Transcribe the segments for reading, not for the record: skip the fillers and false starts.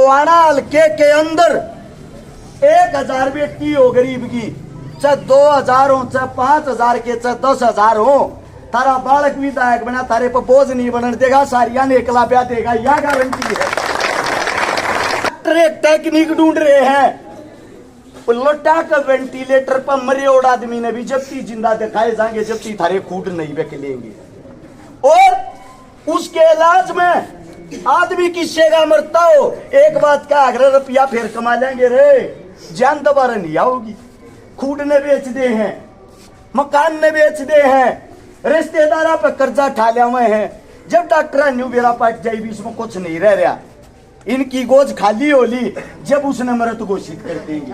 गोवाना हल्के के अंदर 1000 बेटी हो गरीब की, चाहे 2000 हो, चाहे 5000 के, चाहे 10,000 हो, तारा बालक विधायक बना, तारे पर बोझ नहीं बनने देगा, सारिया ने एकला ब्याह देगा, यह गारंटी है। एक टेक्निक ढूंढ रहे हैं, लोटा का वेंटिलेटर पर मरे और आदमी ने भी जब्ती जिंदा दिखाए जाएंगे, जब्ती थारे खूट नहीं बकलेंगे। और उसके इलाज में आदमी किससे का मरता हो, एक बात का अगर रुपया फिर कमा लेंगे रे, जान दोबारा नहीं आओगी। खूट ने बेच दे हैं, मकान ने बेच दे हैं, रिश्तेदारा पर कर्जा ठा लिया हुए हैं। जब डॉक्टर न्यू बेरा पाट जाए भी इसमें कुछ नहीं रह रहा, इनकी गोज खाली होली जब उसने मृत घोषित कर देंगे।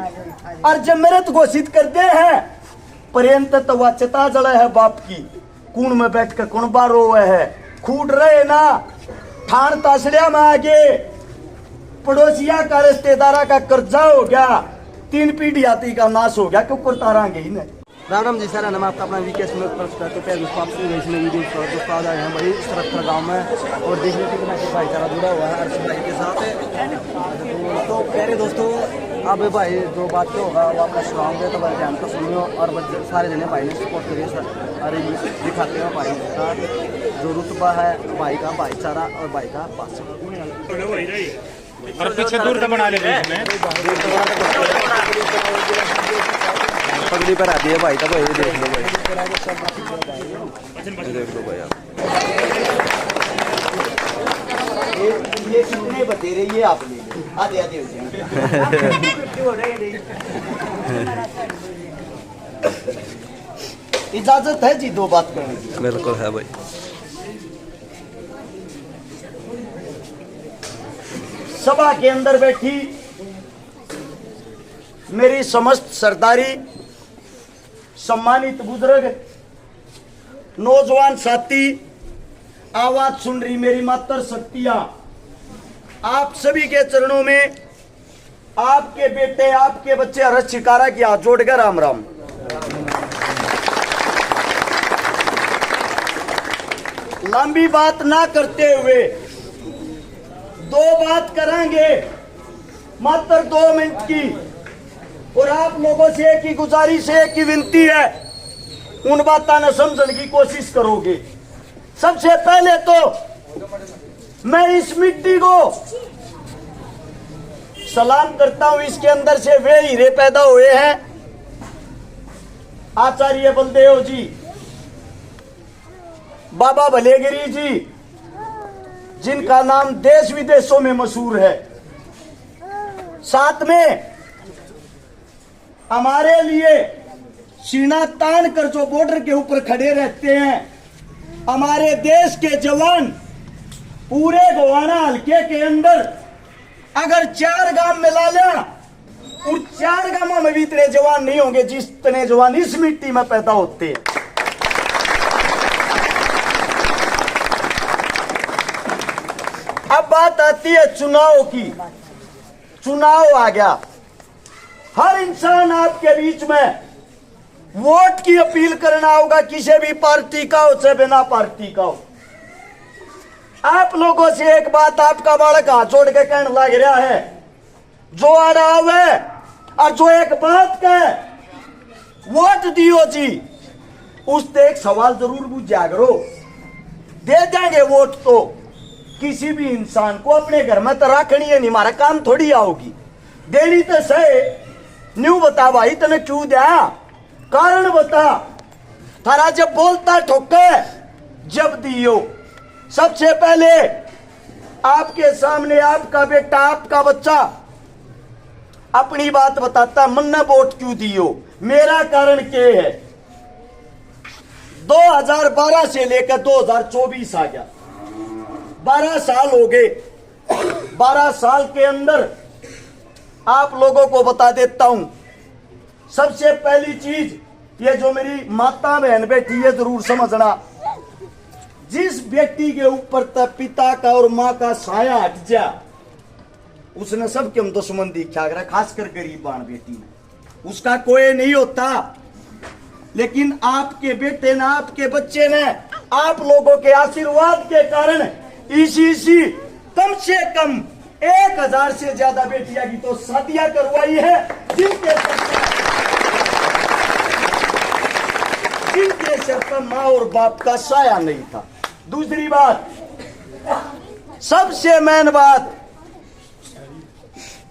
और जब मृत घोषित करते हैं पर्यंत तो वह चिता जड़ा है बाप की, कूण में बैठ कर कौन बार रोवे है, खूट रहे ना ठान तासड़िया में आगे पड़ोसिया का रिश्तेदारा का कर्जा हो गया, 3 पीढ़ी आती का नाश हो गया, क्यों करतारांगे ही नहीं। राम राम जी, सर नमस्ते। अपना वीकेएस में करते पे दोस्तों आप वीडियो दोस्तों आ जाए हैं भाई सरफ्तर गांव में, और देखने कितना कि भाईचारा जुड़ा हुआ है अर्श भाई के साथ। तो प्यारे दोस्तों, अब भाई जो बात तो होगा वो आपको सुनाओगे, तो भाई ध्यान का सुनियो और सारे जने भाई ने सपोर्ट करिए सर। अरे दिखाते हैं भाई का जो रुतबा है, भाई का भाईचारा और भाई का पास। और पीछे दूर तो बना ले पगड़ी पर आती है भाई, तब ये देख लो भाई, देख लो भाई आप ये कितने बते रहे, ये आप ले लो, आधे आधे हो जाएंगे। इजाजत है जी 2 बात करने की? बिल्कुल है भाई। सभा के अंदर बैठी मेरी समस्त सरदारी, सम्मानित बुजुर्ग, नौजवान साथी, आवाज सुन रही मेरी मातर शक्तियां, आप सभी के चरणों में आपके बेटे, आपके बच्चे हर्ष शिकारा की हाथ जोड़कर राम राम। लंबी बात ना करते हुए 2 बात करेंगे, मात्र 2 मिनट की, और आप लोगों से एक ही गुजारिश है, एक ही विनती है, उन बातों ने समझने की कोशिश करोगे। सबसे पहले तो मैं इस मिट्टी को सलाम करता हूं, इसके अंदर से वे हीरे पैदा हुए हैं, आचार्य बलदेव जी, बाबा भलेगिरी जी, जिनका नाम देश विदेशों में मशहूर है। साथ में हमारे लिए सीना तान कर जो बॉर्डर के ऊपर खड़े रहते हैं, हमारे देश के जवान पूरे गोवाना हल्के के अंदर अगर 4 गांव मिला लिया, उन 4 गांवों में भी इतने जवान नहीं होंगे जितने जवान इस मिट्टी में पैदा होते हैं। अब बात आती है चुनाव की। चुनाव आ गया, हर इंसान आपके बीच में वोट की अपील करना होगा, किसी भी पार्टी का हो चाहे बिना पार्टी का हो। आप लोगों से एक बात आपका बालक हाथ जोड़ के कहने लग रहा है, जो आ रहा है और जो एक बात का वोट दियो जी, उससे एक सवाल जरूर पूछा करो। दे देंगे वोट तो किसी भी इंसान को अपने घर में तो रखनी है नहीं, हमारा काम थोड़ी आओगी देनी तो सही। न्यू बता भाई तने क्यों दिया, कारण बता, थारा जब बोलता ठोके जब दियो। सबसे पहले आपके सामने आपका बेटा, आपका बच्चा अपनी बात बताता, मन्ना वोट क्यों दियो, मेरा कारण क्या है। 2012 से लेकर 2024 आ गया, 12 साल हो गए। 12 साल के अंदर आप लोगों को बता देता हूं, सबसे पहली चीज, ये जो मेरी माता बहन बैठी है जरूर समझना, जिस व्यक्ति के ऊपर तब पिता का और माँ का साया हट जा, उसने सबके हम दुश्मन दिखा करा, खासकर गरीब बाण बेटी ने, उसका कोई नहीं होता। लेकिन आपके बेटे ने, आपके बच्चे ने, आप लोगों के आशीर्वाद के कारण इसी कम से कम 1000 से ज्यादा बेटियां की तो शादियां करवाई है, जिनके सिर पर माँ और बाप का साया नहीं था। दूसरी बात, सबसे मेन बात,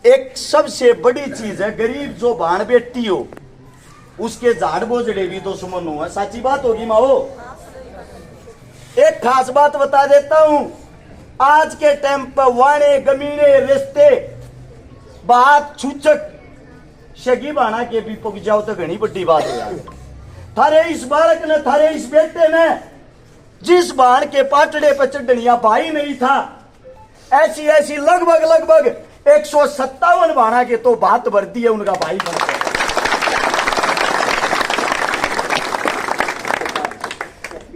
एक सबसे बड़ी चीज है, गरीब जो भाण बेटी हो उसके झाड़ बोझड़े भी दुश्मन हो। साची बात होगी माओ। एक खास बात बता देता हूं, आज के टाइम पर वाणे गमीने रिश्ते बात छूचक शगी बाणा के भी पुग जाओ तो घनी बड़ी बात है। थारे इस बालक ने, थारे इस बेटे ने जिस बाण के पाटड़े पर चढ़निया भाई नहीं था, ऐसी ऐसी लगभग 157 बाणा के तो बात भर दी है उनका भाई बन गया।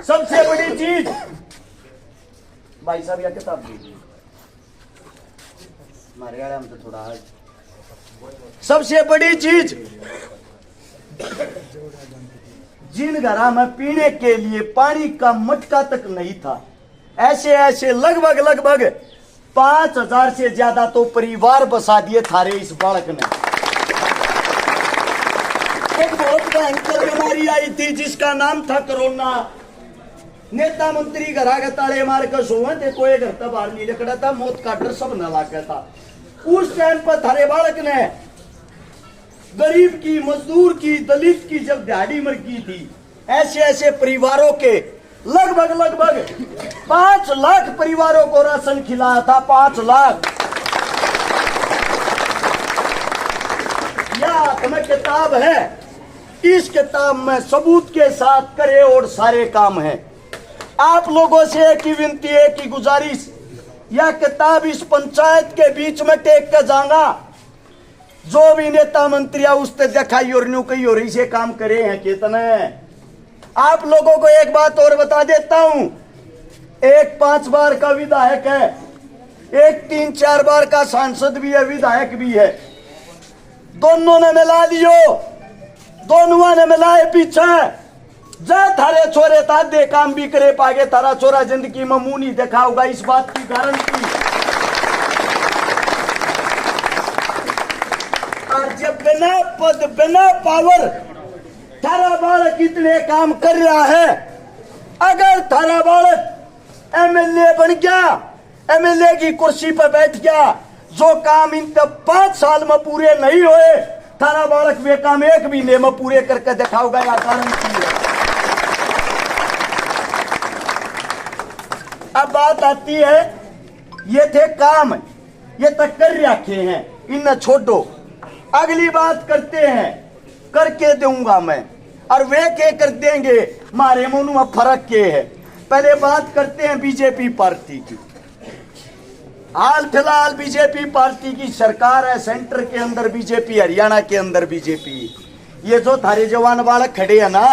सबसे बड़ी चीज भाई साहब यह किताब दीजिए हमारे आराम से थोड़ा। सबसे बड़ी चीज, जिन घरा में पीने के लिए पानी का मटका तक नहीं था, ऐसे ऐसे लगभग 5000 से ज्यादा तो परिवार बसा दिए थारे इस बालक ने। एक बहुत भयंकर बीमारी आई थी जिसका नाम था कोरोना। नेता मंत्री घरा के ताले मार कर सोए थे, कोई घर तक बाहर नहीं निकला था, मौत का डर सब न लागा था। उस टाइम पर थारे बालक ने गरीब की, मजदूर की, दलित की जब दिहाड़ी मरगी थी, ऐसे ऐसे परिवारों के लगभग 5 लाख परिवारों को राशन खिलाया था। 5 लाख। यह हाथ में किताब है, इस किताब में सबूत के साथ करे और सारे काम है। आप लोगों से एक ही विनती, एक ही गुजारिश, यह किताब इस पंचायत के बीच में टेक के जाना। जो भी नेता मंत्री उससे दिखाई और न्यू कही और इसे काम करे हैं कितने। आप लोगों को एक बात और बता देता हूं, एक 5 बार का विधायक है, एक 3-4 बार का सांसद भी है, विधायक भी है। दोनों ने मिला लियो, दोनों ने मिलाए पीछे। जा थारे छोरे तादे काम भी करे पागे, तारा छोरा जिंदगी में मुंह नहीं देखा होगा, इस बात की गारंटी। और जब बिना पद बिना पावर थारा बालक इतने काम कर रहा है, अगर थारा बालक एमएलए बन गया, एमएलए की कुर्सी पर बैठ गया, जो काम इन 5 साल में पूरे नहीं हुए, थारा बालक वे काम 1 महीने में पूरे करके दिखाओगा, या गारंटी है। अब बात आती है, ये थे काम, ये तक कर रखे हैं, इन छोड़ो। अगली बात करते हैं, करके दूंगा मैं, और वे के कर देंगे, मारे मुंह में फर्क के है। पहले बात करते हैं बीजेपी पार्टी की। हाल फिलहाल बीजेपी पार्टी की सरकार है, सेंटर के अंदर बीजेपी, हरियाणा के अंदर बीजेपी। ये जो थारे जवान बालक खड़े है ना,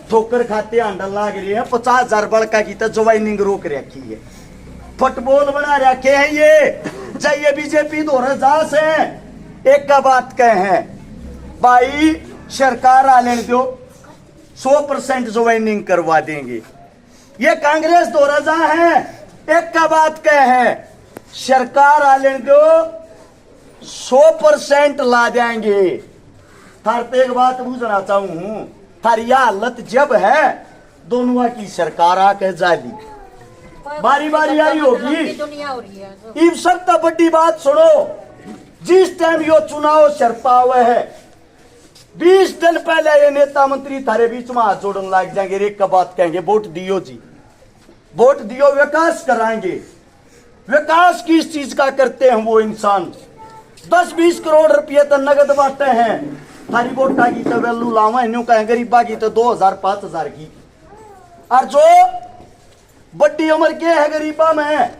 ठोकर खाते आंडल लाग रहे हैं, 50,000 बड़का की तो ज्वाइनिंग रोक रखी है, फुटबॉल बना रखे हैं। ये चाहिए बीजेपी दोहरा जास है। एक का बात कहे हैं, भाई सरकार आने दो, 100% ज्वाइनिंग करवा देंगे। ये कांग्रेस दोहरा जा है। एक का बात कहे हैं, सरकार आने दो, 100% ला देंगे। थार पे एक बात पूछना चाहूं, थारी हालत जब है, दोनों की सरकार आके जाली, बारी बारी आई होगी। इन सब तक बड़ी बात सुनो, जिस टाइम यो चुनाव सरपा हुआ है, 20 दिन पहले ये नेता मंत्री थारे बीच में हाथ जोड़ने लग जाएंगे, एक का बात कहेंगे, वोट दियो जी, वोट दियो, विकास कराएंगे। विकास किस चीज का करते हैं वो इंसान? 10-20 करोड़ रुपये तो नगद बांटते हैं। थारी वोटा की तो वैल्यू लावा न्यू कहें, गरीबा की तो 2000-5000 की। और जो बड़ी उम्र के है गरीबा में,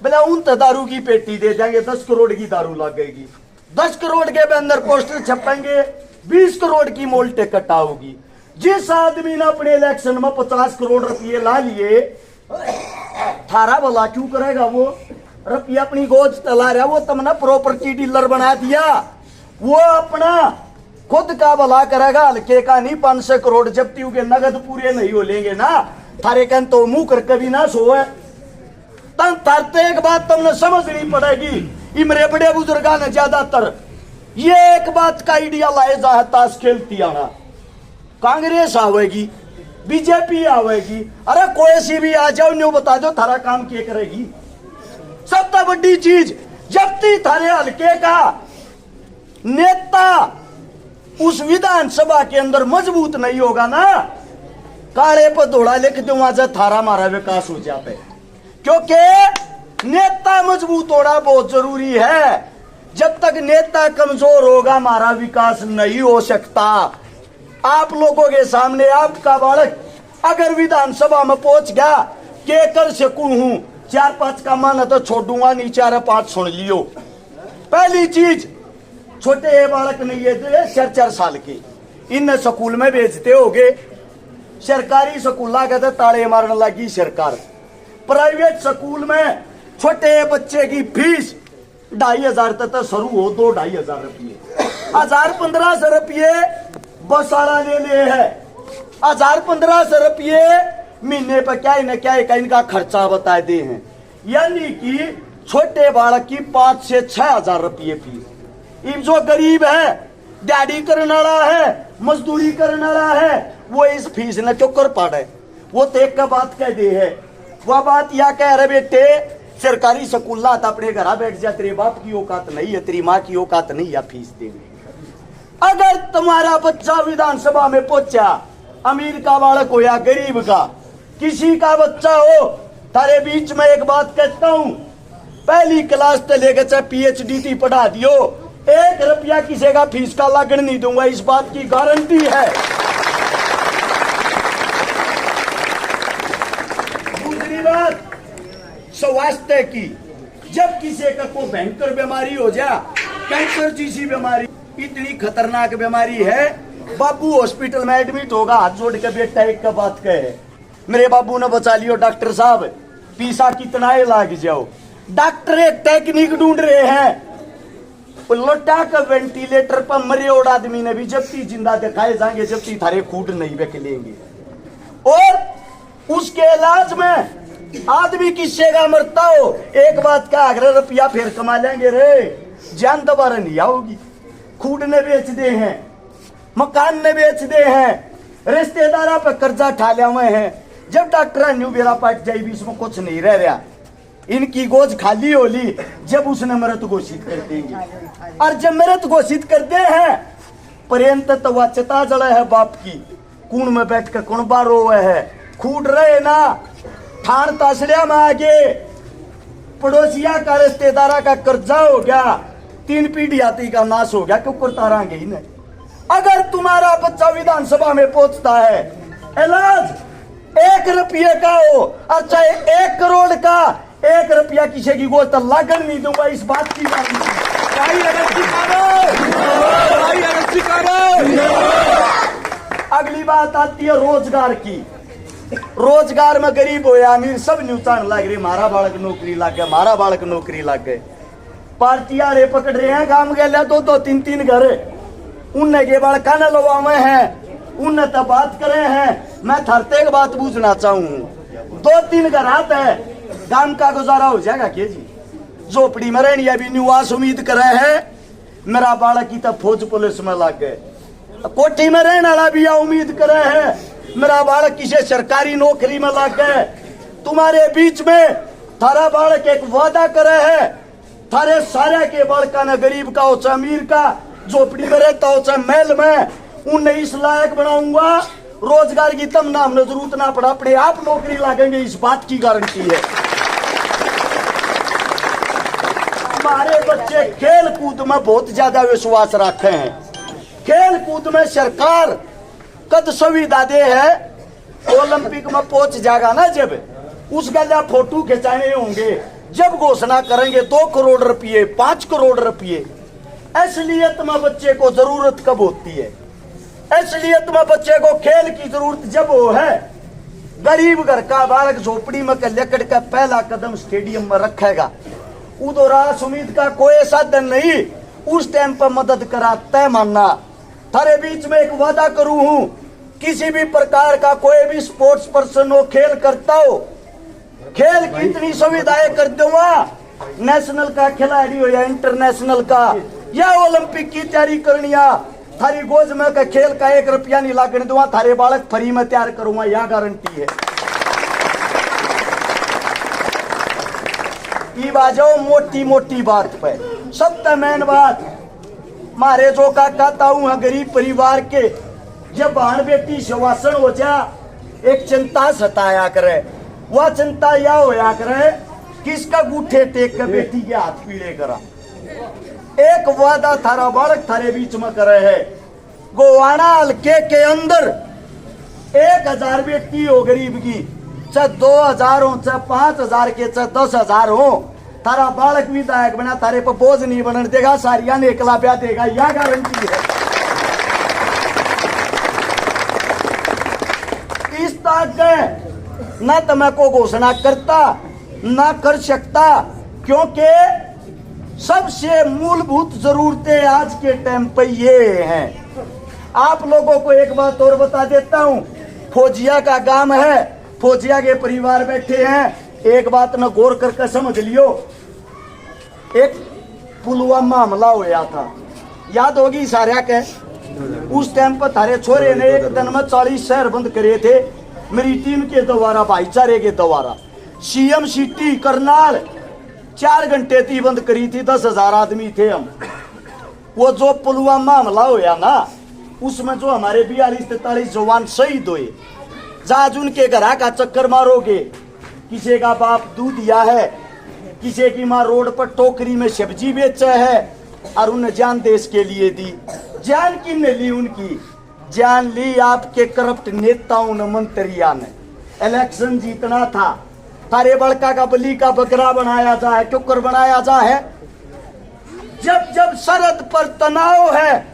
बोले उन तो दारू की पेटी दे देंगे, 10 करोड़ की दारू लगेगी, 10 करोड़ के अंदर पोस्टर छपेंगे, 20 करोड़ की मोल टिकट आओगी। जिस आदमी ने अपने इलेक्शन में 50 करोड़ रुपये ला लिए, थारा भला क्यों करेगा? वो रुपया अपनी गोद तला रहा, वो तुमने प्रॉपर्टी डीलर बना दिया, वो अपना खुद का भला करेगा, हल्के का नहीं। 500 करोड़ जब्ती के नगद पूरे नहीं हो लेंगे ना, थारे कन तो मुंह कर कभी ना सोए। तब तरते एक बात तुमने समझनी पड़ेगी। इमरे बड़े बुजुर्गा ने ज्यादातर ये एक बात का आइडिया लाए जा ताश खेलती आना, कांग्रेस आवेगी, बीजेपी आवेगी, अरे कोई सी भी आ जाओ, न्यू बता दो थारा काम क्या करेगी। सबसे बड़ी चीज, जब तक थारे हल्के का नेता उस विधानसभा के अंदर मजबूत नहीं होगा ना, काले पर धोड़ा लिख दो वहां से थारा मारा विकास हो जाता है। क्योंकि नेता मजबूत होना बहुत जरूरी है। जब तक नेता कमजोर होगा हमारा विकास नहीं हो सकता। आप लोगों के सामने आपका बालक अगर विधानसभा में पहुंच गया के कर सकूं हूं, 4-5 का मन तो छोड़ूंगा नहीं, 4-5 सुन लियो। पहली चीज, छोटे बालक नहीं है 4-4 साल के, इन स्कूल में भेजते होगे। सरकारी स्कूल का तो ताड़े मारने लगी सरकार। प्राइवेट स्कूल में छोटे बच्चे की फीस 2,500 तक शुरू हो, 2-2,500 रुपये, 1,000-1,500 रुपये बस वाला ले ले है, 1,000-1,500 रुपये महीने पर क्या न क्या इनका खर्चा बता दे हैं। यानी कि छोटे बालक की 5 से 6,000 रुपये फीस। इन जो गरीब है, दिहाड़ी करने वाला है, मजदूरी करने वाला है, वो इस फीस न क्यों कर पाड़े, वो देख का बात कह दे है। वह बात या कह रहे बेटे सरकारी स्कूल ला अपने घर बैठ जा, तेरे बाप की औकात नहीं है, तेरी माँ की औकात नहीं है फीस देने। अगर तुम्हारा बच्चा विधानसभा में पहुंचा, अमीर का बालक हो या गरीब का, किसी का बच्चा हो, तारे बीच में एक बात कहता हूं, पहली क्लास से लेकर चाहे PhD तक पढ़ा दियो, 1 रुपया किसी का फीस का लागण नहीं दूंगा, इस बात की गारंटी है। दूसरी बात स्वास्थ्य की, जब किसी का कोई भयंकर बीमारी हो जा, कैंसर जैसी बीमारी, इतनी खतरनाक बीमारी है, बाबू हॉस्पिटल में एडमिट होगा, हाथ जोड़ के बेटा एक का बात कहे, मेरे बाबू ने बचा लियो डॉक्टर साहब, पीसा कितना ही लाग जाओ। डॉक्टर एक टेक्निक ढूंढ रहे हैं, लोटा का वेंटिलेटर पर मरे और आदमी ने भी जब ती जिंदा दिखाए जाएंगे, जब ती थारे खूट नहीं बकलेंगे। और उसके इलाज में आदमी किससे का मरता हो, एक बात का 1 रुपया फिर कमा लेंगे रे, जान दोबारा नहीं आओगी। खूट ने बेच दे हैं, मकान ने बेच दे हैं, रिश्तेदारा पे कर्जा ठा लिया हुए हैं। जब डॉक्टर न्यू बेरा पाट जाए भी इसमें कुछ नहीं रह रहा, इनकी गोज खाली होली, जब उसने मृत घोषित कर देंगे। और जब मृत घोषित करते हैं, पर्यंत तो वह चता जड़ा है बाप की, कूण में बैठ कर कौन बार रोवे है, खूट रहे ना, थान तासड़िया में आगे पड़ोसिया का रिश्तेदारा का कर्जा हो गया, 3 पीढ़ी आती का नाश हो गया, क्यों करता रहेंगे ही नहीं। अगर तुम्हारा बच्चा विधानसभा में पहुंचता है, इलाज 1 रुपये का हो और चाहे 1 करोड़ का, 1 रुपया किसी की गोश्त लागन नहीं दूंगा, इस बात की अगली बात आती है रोजगार की। रोजगार में गरीब हो या अमीर सब न्यूचान लग रही, मारा बालक नौकरी लग गया, मारा बालक नौकरी लग गए। पार्टियां रे पकड़ रहे हैं, काम के लिए 2-3 घर, उनने के बालका न लवावे हैं, उनने तो बात करे हैं। मैं थरते एक बात पूछना चाहूँ, 2-3 घर आते हैं, गांव का गुजारा हो जाएगा क्या जी? झोपड़ी में रहनी अभी निवास उम्मीद करे है, मेरा बालक की तो फौज पुलिस में लग गए, कोठी में रहने वाला भी उम्मीद करे है, मेरा बालक किसी सरकारी नौकरी में लग गए। तुम्हारे बीच में थारा बालक एक वादा करे है, थारे सारे के बालका न गरीब का हो चाहे अमीर का, झोपड़ी में रहता हो चाहे महल में, उन्हें इस लायक बनाऊंगा, रोजगार की तम नाम न जरूरत ना पड़ा, अपने आप नौकरी लागेंगे, इस बात की गारंटी है। हमारे बच्चे खेल कूद में बहुत ज्यादा विश्वास रखते हैं, खेल कूद में सरकार कद सुविधा दे है, ओलंपिक में पहुंच जाएगा ना जब, उस गला फोटो खिंचाने होंगे, जब घोषणा करेंगे 2 करोड़ रुपये, 5 करोड़ रुपये। असलियत में बच्चे को जरूरत कब होती है? असलियत में बच्चे को खेल की जरूरत जब हो है, गरीब घर का बालक झोपड़ी में लकड़ का पहला कदम स्टेडियम में रखेगा, उधर रास उम्मीद का कोई साधन नहीं, उस टाइम पर मदद करा तय मानना। थारे बीच में एक वादा करूं हूं, किसी भी प्रकार का कोई भी स्पोर्ट्स पर्सन हो, खेल करता हो, खेल की इतनी सुविधाएं कर दूंगा, नेशनल का खिलाड़ी हो या इंटरनेशनल का या ओलंपिक की तैयारी करनिया, थारी गोज में का खेल का 1 रुपया नहीं लागने दूंगा, थारे बालक फ्री में तैयार करूंगा, यह गारंटी है। ई बाजो मोटी मोटी बात पे सबसे मेन बात, मारे जो का कहता हूं गरीब परिवार के जब बहन बेटी शवासन हो जा, एक चिंता सताया करे, वह चिंता यह होया करे किसका गूठे टेक के बेटी के हाथ पीड़े करा। एक वादा थारा बालक थारे बीच में करे है, गोवाना हल्के के अंदर 1000 बेटी हो गरीब की, चाहे 2000 हो, चाहे 5000 के, चाहे 10,000 हो, थारा बालक विधायक बना, थारे पर बोझ नहीं बनने देगा, सारिया ने एकला ब्याह देगा, यह गारंटी है। इस तक न तो मैं को घोषणा करता ना कर सकता, क्योंकि सबसे मूलभूत जरूरतें आज के टाइम पे ये हैं। आप लोगों को एक बात और बता देता हूं, फौजिया का गांव है, फौजिया के परिवार बैठे हैं, एक बात न गौर करके समझ लियो। एक पुलवामा हमला हुआ था, याद होगी सारा के, उस टाइम पर थारे छोरे ने एक दिन में 40 शहर बंद करे थे, मेरी टीम के द्वारा, भाईचारे के द्वारा। सीएम सिटी करनाल 4 घंटे थी बंद करी थी, 10,000 आदमी थे हम। वो जो पुलवामा हमला हुआ ना, उसमें जो हमारे 42-43 जवान शहीद हुए, जहाज उनके घर का चक्कर मारोगे, किसी का बाप दूध दिया है, किसी की माँ रोड पर टोकरी में सब्जी बेचा है, और उन्हें जान देश के लिए दी। जान किसने ली? उनकी जान ली आपके करप्ट नेताओं ने, मंत्रियों ने। इलेक्शन जीतना था, थारे बड़का का बलि का बकरा बनाया जाए, क्यों बनाया जाए? जब जब सरहद पर तनाव है,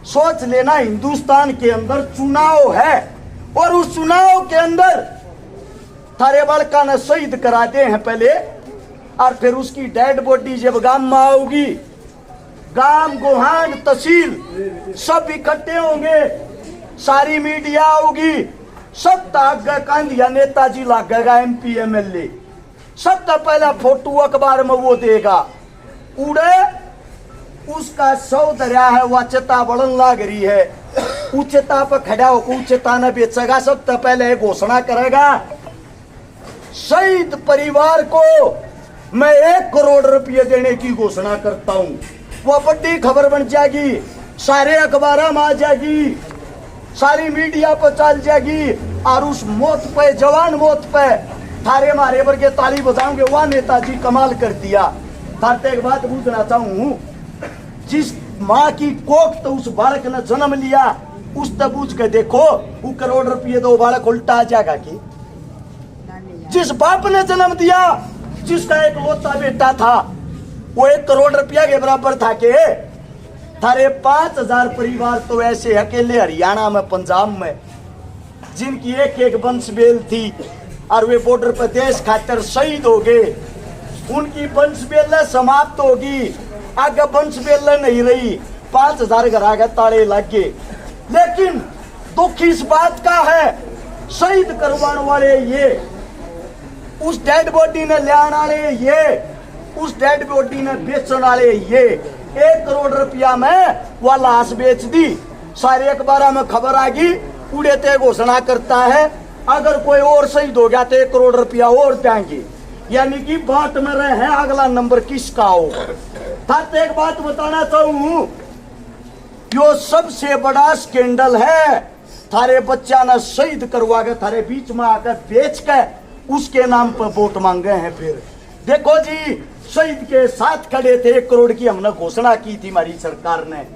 सोच लेना हिंदुस्तान के अंदर चुनाव है, और उस चुनाव के अंदर थारे बड़का ने शहीद कराते हैं पहले, और फिर उसकी डेड बॉडी जब गांव में आओगी, गांव गोहान तहसील सब इकट्ठे होंगे, सारी मीडिया आओगी, सब तक कांधिया नेताजी लागेगा, MP MLA, सब तो पहला फोटो अखबार में वो देगा। उड़े उसका सौ दरिया है, वह चेता बढ़न लाग रही है, उच्चता पर खड़ा होकर उच्चता न बेचेगा, सब तो पहले घोषणा करेगा। शहीद परिवार को मैं 1 करोड़ रुपये देने की घोषणा करता हूं, वह बड़ी खबर बन जाएगी, सारे अखबार में आ जाएगी, सारी मीडिया पर चल जाएगी, और उस मौत पे, जवान मौत पे थारे मारे पर के ताली बजाओगे, वह नेताजी कमाल कर दिया। थारते एक बात पूछना चाहूं, जिस माँ की कोख तो उस बालक ने जन्म लिया, उस तक पूछ के देखो, वो करोड़ रुपये दो बालक उल्टा आ जाएगा कि? जिस बाप ने जन्म दिया, जिसका एक लौता बेटा था, वो 1 करोड़ रुपया के बराबर था के? थारे 5000 परिवार तो ऐसे अकेले हरियाणा में, पंजाब में, जिनकी एक वंश बेल थी, और वे बॉर्डर पर देश खातिर शहीद हो गए, उनकी वंश बेल समाप्त होगी, आगे वंश बेल नहीं रही, 5000 घर आगे ताले लग गए। लेकिन दुख इस बात का है, शहीद करवाने वाले ये, उस डेड बॉडी ने ले आने वाले ये, उस डेड बॉडी ने बेचने वाले ये, 1 करोड़ रुपया में वह लाश बेच दी, सारे अखबार में खबर आ गई, उड़े ते घोषणा करता है अगर कोई और शहीद हो गया तो 1 करोड़ रुपया और देंगे, यानी कि बात में रहे हैं अगला नंबर किसका हो। तो एक बात बताना चाहूं, यो सबसे बड़ा स्कैंडल है, थारे बच्चा ने शहीद करवा के थारे बीच में आकर बेच के उसके नाम पर वोट मांगे हैं। फिर देखो जी, शहीद के साथ खड़े थे, 1 करोड़ की हमने घोषणा की थी हमारी सरकार ने।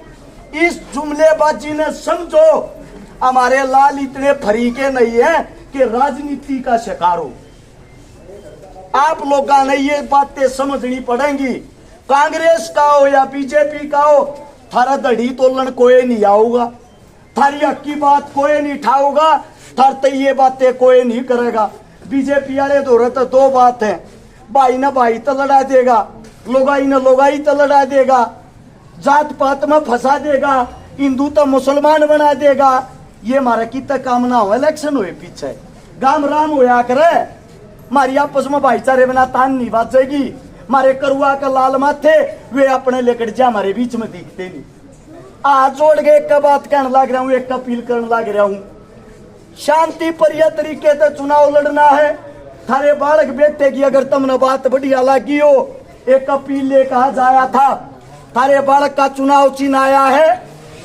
इस जुमलेबाजी ने समझो हमारे लाल इतने फरीके नहीं है कि राजनीति का शिकार हो। आप लोगों ने ये बातें समझनी पड़ेंगी, कांग्रेस का हो या बीजेपी का हो, थारा दड़ी तोलन कोई नहीं आऊगा, थारी हक की बात कोई नहीं उठाऊगा, थारते ये बातें कोई नहीं करेगा। बीजेपी वाले दौरे तो 2 बात है, भाई ना भाई तो लड़ा देगा, लोगाई ना लोगाई तो लड़ा देगा, जात पात में फंसा देगा, हिंदू तो मुसलमान बना देगा। ये हमारा कितना काम ना हो, इलेक्शन हुए पीछे गाम राम होया करे, हमारी आपस में भाईचारे बिना तान नहीं बाजेगी। हमारे करुआ का लाल माथे वे अपने लेकर जा हमारे बीच में दिखते नहीं। हाथ जोड़ के एक का बात कहने लग रहा हूं, एक का अपील करने लग रहा हूं। शांति प्रिय तरीके से चुनाव लड़ना है। थारे बालक बेटे की अगर तुमने बात बढ़िया लगी हो, एक अपील ले कहा जाया था, थारे बालक का चुनाव चिन्ह आया है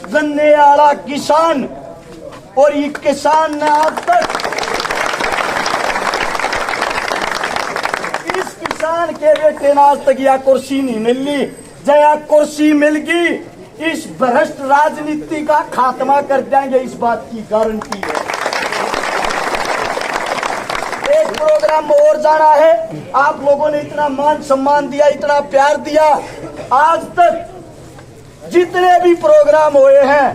गन्ने वाला किसान। और ये किसान ने आज तक इस किसान के बेटे ने आज तक यह कुर्सी नहीं मिली। जया कुर्सी मिल गई, इस भ्रष्ट राजनीति का खात्मा कर देंगे, इस बात की गारंटी है। एक प्रोग्राम और जाना है। आप लोगों ने इतना मान सम्मान दिया, इतना प्यार दिया। आज तक जितने भी प्रोग्राम हुए हैं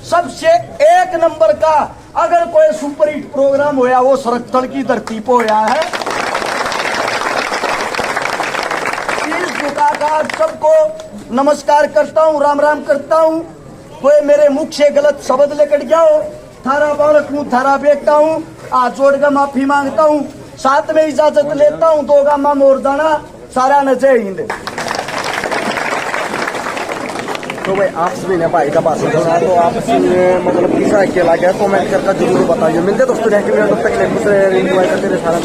सबसे एक नंबर का अगर कोई सुपर हिट प्रोग्राम होया वो सरकथल की धरती पर होया है। इस दुकाकार सबको नमस्कार करता हूँ, राम राम करता हूँ। कोई मेरे मुख से गलत शब्द लेकर गया हो, थारा बालक हूँ, थारा बेटा हूँ, हाथ जोड़ कर माफी मांगता हूँ। साथ में इजाजत लेता हूँ। दो गामा मोरदाना, सारा न जय हिंद। तो भाई आप सभी ने भाई का भाषण सुना, तो आप मतलब किसा अकेला गया कमेंट करके जरूर बताइए। मिलते दोस्तों, तब तक दूसरे सारा